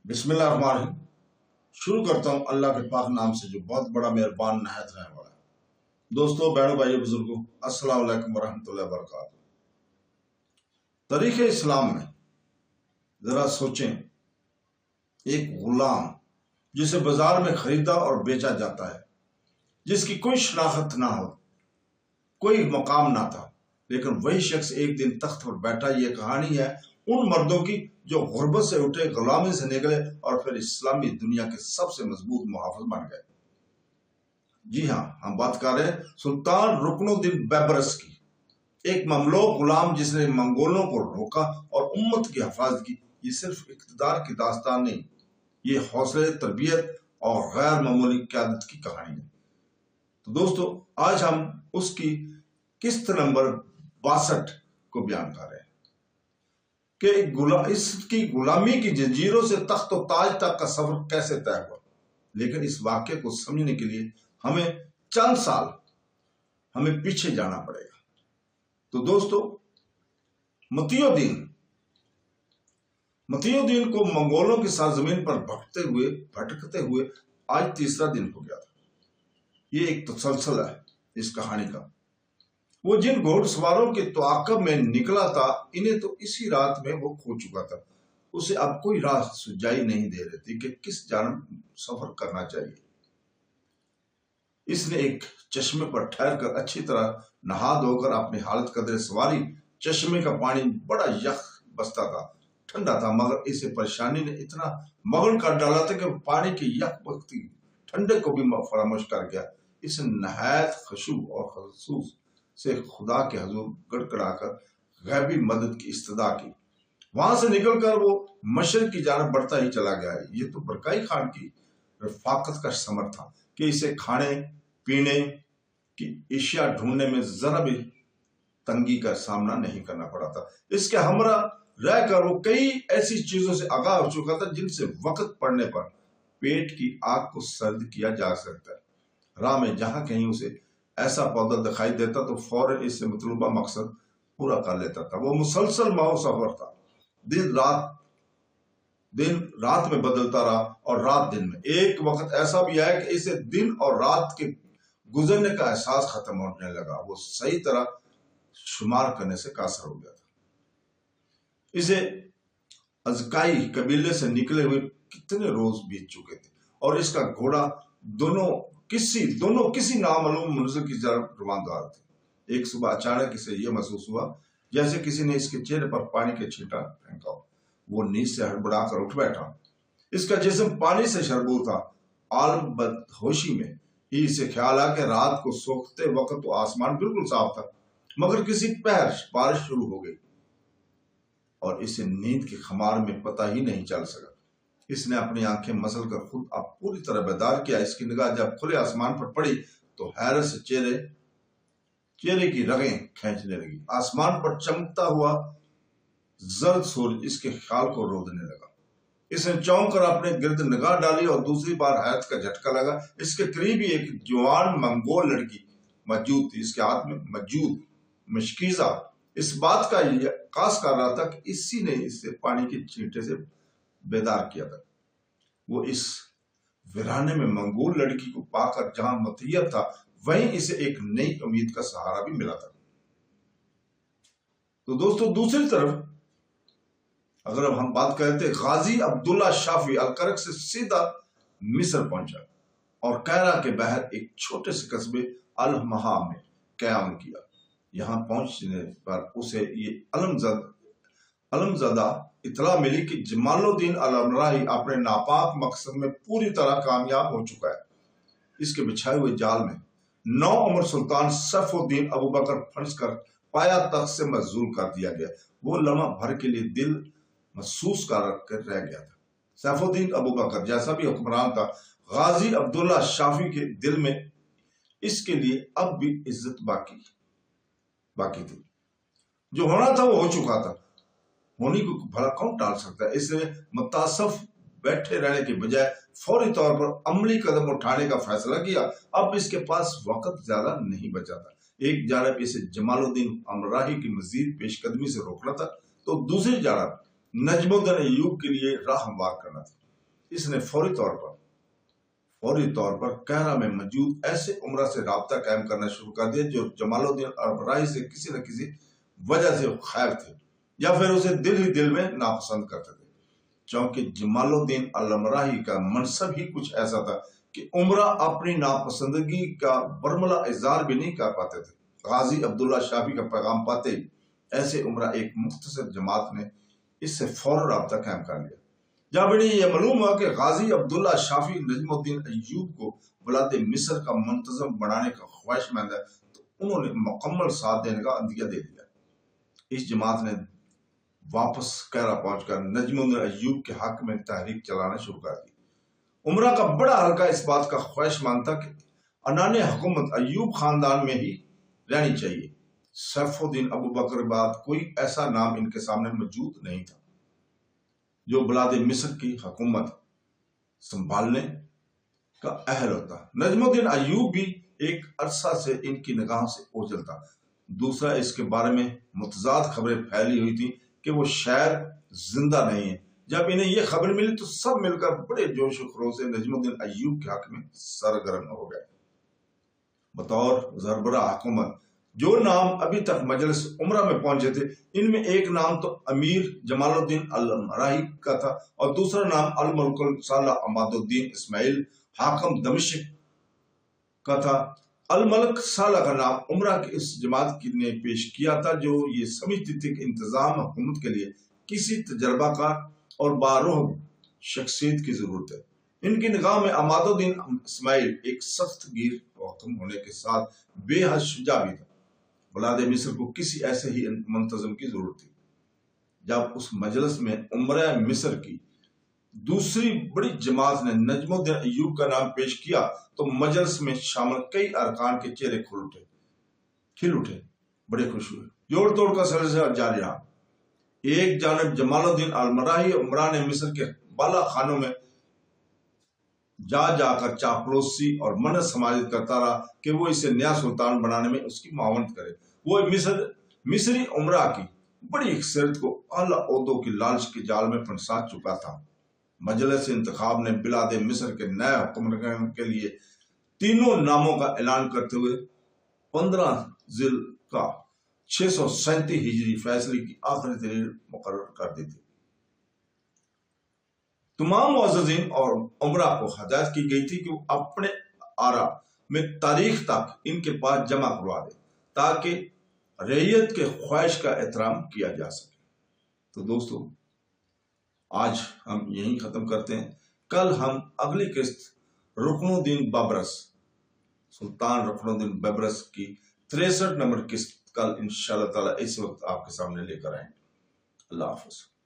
بسم اللہ الرحمن الرحیم۔ شروع کرتا ہوں اللہ کے پاک نام سے جو بہت بڑا مہربان نہایت رحم والا ہے۔ دوستو، بہنوں، بھائیو، بزرگوں، السلام علیکم ورحمۃ اللہ وبرکاتہ۔ تاریخ اسلام میں ذرا سوچیں، ایک غلام جسے بازار میں خریدا اور بیچا جاتا ہے، جس کی کوئی شناخت نہ ہو، کوئی مقام نہ تھا، لیکن وہی شخص ایک دن تخت پر بیٹھا۔ یہ کہانی ہے ان مردوں کی جو غربت سے اٹھے، غلامی سے نکلے اور پھر اسلامی دنیا کے سب سے مضبوط محافظ بن گئے۔ جی ہاں، ہم بات کر رہے ہیں سلطان رکن الدین بیبرس کی، ایک مملوک غلام جس نے منگولوں کو روکا اور امت کی حفاظت کی۔ یہ صرف اقتدار کی داستان نہیں، یہ حوصلے، تربیت اور غیر معمولی قیادت کی کہانی ہے۔ تو دوستو، آج ہم اس کی قسط نمبر 62 کو بیان کر رہے ہیں کہ اس کی غلامی کی جنجیروں سے تخت و تاج تک کا سفر کیسے طے ہوا۔ لیکن اس واقعے کو سمجھنے کے لیے ہمیں چند سال پیچھے جانا پڑے گا۔ تو دوستو، متی الدین کو منگولوں کی سرزمین پر بھٹکتے ہوئے آج تیسرا دن ہو گیا تھا۔ یہ ایک تسلسل ہے اس کہانی کا۔ وہ جن گھوڑ سواروں کے تعاقب میں نکلا تھا، انہیں تو اسی رات میں وہ کھو چکا تھا۔ اسے اب کوئی راہ سجائی نہیں دے رہی تھی کہ کس جانب سفر کرنا چاہیے۔ اس نے ایک چشمے پر ٹھہر کر اچھی طرح نہا دھو کر اپنی حالت قدر سواری۔ چشمے کا پانی بڑا یخ بستا تھا، ٹھنڈا تھا، مگر اسے پریشانی نے اتنا مگن کر ڈالا تھا کہ وہ پانی کی یک بستی ٹھنڈے کو بھی فراموش کر گیا۔ اس نے نہایت خشوع اور خصوص سے خدا کے حضور گڑگڑا کر غیبی مدد کی استدعا کی۔ وہاں سے نکل کر وہ مشرق کی جانب بڑھتا ہی چلا گیا۔ یہ تو برکائی خان کی رفاقت کا ثمر تھا کہ اسے کھانے پینے کی اشیاء ڈھونڈنے میں ذرا بھی تنگی کا سامنا نہیں کرنا پڑا تھا۔ اس کے ہمراہ رہ کر وہ کئی ایسی چیزوں سے آگاہ ہو چکا تھا جن سے وقت پڑنے پر پیٹ کی آگ کو سرد کیا جا سکتا ہے۔ راہ میں جہاں کہیں اسے ایسا پودا دکھائی دیتا تو فوراً اس سے مطلوبہ مقصد پورا کر لیتا تھا۔ وہ مسلسل ماہ سفر تھا، دن رات میں بدلتا رہا اور رات دن میں۔ ایک وقت ایسا بھی آیا کہ اسے دن اور رات کے گزرنے کا احساس ختم ہونے لگا۔ وہ صحیح طرح شمار کرنے سے قاصر ہو گیا تھا۔ اسے ازکائی قبیلے سے نکلے ہوئے کتنے روز بیت چکے تھے اور اس کا گھوڑا دونوں کسی نامعلوم منزل کی طرف رواندار تھے۔ ایک صبح اچانک اسے یہ محسوس ہوا جیسے کسی نے اس کے چہرے پر پانی کا چھینٹا پھینکا ہو۔ وہ نیند سے ہڑبڑا کر اٹھ بیٹھا۔ اس کا جسم پانی سے شربور تھا۔ عالم بدہوشی میں ہی اسے خیال آیا کہ رات کو سوکھتے وقت تو آسمان بالکل صاف تھا، مگر کسی پہر بارش شروع ہو گئی اور اسے نیند کی خمار میں پتہ ہی نہیں چل سکا۔ اس نے اپنی آنکھیں مسل کر خود اب پوری طرح بیدار کیا۔ اس کی نگاہ جب کھلے آسمان پر پڑی تو حیرت سے چہرے کی رگیں کھینچنے لگی۔ آسمان پر چمکتا ہوا زرد سورج اس کے خیال کو رودنے لگا۔ اس نے چونک کر اپنے گرد نگاہ ڈالی اور دوسری بار حیرت کا جھٹکا لگا۔ اس کے قریب ہی ایک جوان منگول لڑکی موجود تھی۔ اس کے ہاتھ میں موجود مشکیزہ اس بات کا عکاس کر رہا تھا کہ اسی نے اسے پانی کے چھینٹے سے بیدار کیا تھا۔ وہ اس ویرانے میں منگول لڑکی کو پا کر جہاں متحیر تھا، وہیں اسے ایک نئی امید کا سہارا بھی ملا تھا۔ تو دوستو، دوسری طرف اگر اب ہم بات کرتے، غازی عبداللہ شافی الکرک سے سیدھا مصر پہنچا اور کیرا کے بحر ایک چھوٹے سے قصبے المہا میں قیام کیا۔ یہاں پہنچنے پر اسے یہ علمزدہ اطلاع ملی کہ جمال الدین الامرائی اپنے ناپاک مقصد میں پوری طرح کامیاب ہو چکا ہے۔ اس کے بچھائے ہوئے جال میں نوعمر سلطان سیف الدین ابوبکر پھنس کر پایا تخت سے معزول کر دیا گیا۔ وہ لمحہ بھر کے لیے دل محسوس کر رہ گیا تھا۔ سیف الدین ابوبکر جیسا بھی حکمران تھا، غازی عبداللہ شافی کے دل میں اس کے لیے اب بھی عزت باقی تھی۔ جو ہونا تھا وہ ہو چکا تھا، ہونی کو بھلا کون ٹال سکتا ہے۔ اس نے متاسف بیٹھے رہنے کے بجائے فوری طور پر عملی قدم اٹھانے کا فیصلہ کیا۔ اب اس کے پاس وقت زیادہ نہیں بچا تھا۔ ایک جانب اسے جمال الدین امرائی کی مزید پیش قدمی سے روکنا تھا، تو دوسری جانب نجم الدین ایوب کے لیے راہ ہموار کرنا تھا۔ اس نے فوری طور پر قاہرہ میں موجود ایسے عمرہ سے رابطہ قائم کرنا شروع کر دیا جو جمال الدین المرائی سے کسی نہ کسی وجہ سے خیر تھے یا پھر اسے دل میں ناپسند کرتے تھے، چونکہ جمال الدین المرائی کا منصب ہی کچھ ایسا تھا کہ عمرہ اپنی ناپسندگی کا برملا اظہار بھی نہیں کر پاتے تھے۔ غازی عبداللہ شافی کا پیغام پاتے ہی ایسے عمرہ ایک مختصر جماعت نے اس سے فوراً رابطہ قائم کر لیا۔ جب انہیں یہ معلوم ہوا کہ غازی عبداللہ شافی نجم الدین ایوب کو بلاد مصر کا منتظم بنانے کا خواہش مند ہے تو انہوں نے مکمل ساتھ دینے کا عندیہ دے دیا۔ اس جماعت نے واپس قاہرہ پہنچ کر نجم الدین ایوب کے حق میں تحریک چلانا شروع کر دی۔ عمرہ کا بڑا حلقہ اس بات کا خواہش مند تھا کہ عنان حکومت ایوب خاندان میں ہی رہنی چاہیے۔ سیف الدین ابو بکر بعد کوئی ایسا نام ان کے سامنے موجود نہیں تھا جو بلاد مصر کی حکومت سنبھالنے کا اہل ہوتا۔ نجم الدین ایوب بھی ایک عرصہ سے ان کی نگاہوں سے اوجھل تھا۔ دوسرا، اس کے بارے میں متضاد خبریں پھیلی ہوئی تھی کہ وہ شاید زندہ نہیں ہے۔ جب انہیں یہ خبر ملی تو سب مل کر بڑے جوش و خروش سے نجم الدین ایوب کے حق میں سرگرم ہو گئے۔ بطور سربراہ حکومت جو نام ابھی تک مجلس عمرہ میں پہنچے تھے، ان میں ایک نام تو امیر جمال الدین المرائی کا تھا اور دوسرا نام الملک الصالح عماد الدین اسماعیل حاکم دمشق کا تھا۔ الملک صالح کا نام عمرہ کی اس جماعت نے پیش کیا تھا جو یہ سمجھتی تھی کہ انتظام حکومت کے لیے کسی تجربہ کار اور باروح شخصیت کی ضرورت ہے۔ ان کی نگاہ میں عماد الدین اسماعیل ایک سخت گیر حکم ہونے کے ساتھ بے حد شجاع بھی تھا۔ بلاد مصر کو کسی ایسے ہی منتظم کی ضرورت تھی۔ جب اس مجلس میں عمرہ مصر کی دوسری بڑی جماعت نے نجم الدین ایوب کا نام پیش کیا تو مجلس میں شامل کئی ارکان کے چہرے کھل اٹھے، بڑے خوش ہوئے۔ جوڑ توڑ کا سلسلہ جاری رہا۔ ایک جانب جمال الدین المرائی عمران مصر کے بالا خانوں میں جا کر چاپلوسی اور منت سماجت کرتا رہا کہ وہ اسے نیا سلطان بنانے میں اس کی معاونت کرے۔ وہ مصری عمرہ کی بڑی اکثریت کو اعلیٰ عہدوں کی لالچ کے جال میں پھنسا چکا تھا۔ مجلس انتخاب نے بلاد مصر کے نئے حکمران کے لیے تینوں ناموں کا اعلان کرتے ہوئے 15 ذی القعدہ 637 ہجری فیصلے کی آخری تاریخ مقرر کر دی تھی۔ تمام معززین اور عمرہ کو ہدایت کی گئی تھی کہ وہ اپنے آراء میں تاریخ تک ان کے پاس جمع کروا دے تاکہ رعیت کے خواہش کا احترام کیا جا سکے۔ تو دوستو، آج ہم یہیں ختم کرتے ہیں۔ کل ہم اگلی قسط رکن الدین ببرس، سلطان رکن الدین ببرس کی 63 نمبر قسط کل انشاءاللہ تعالی اس وقت آپ کے سامنے لے کر آئیں گے۔ اللہ حافظ۔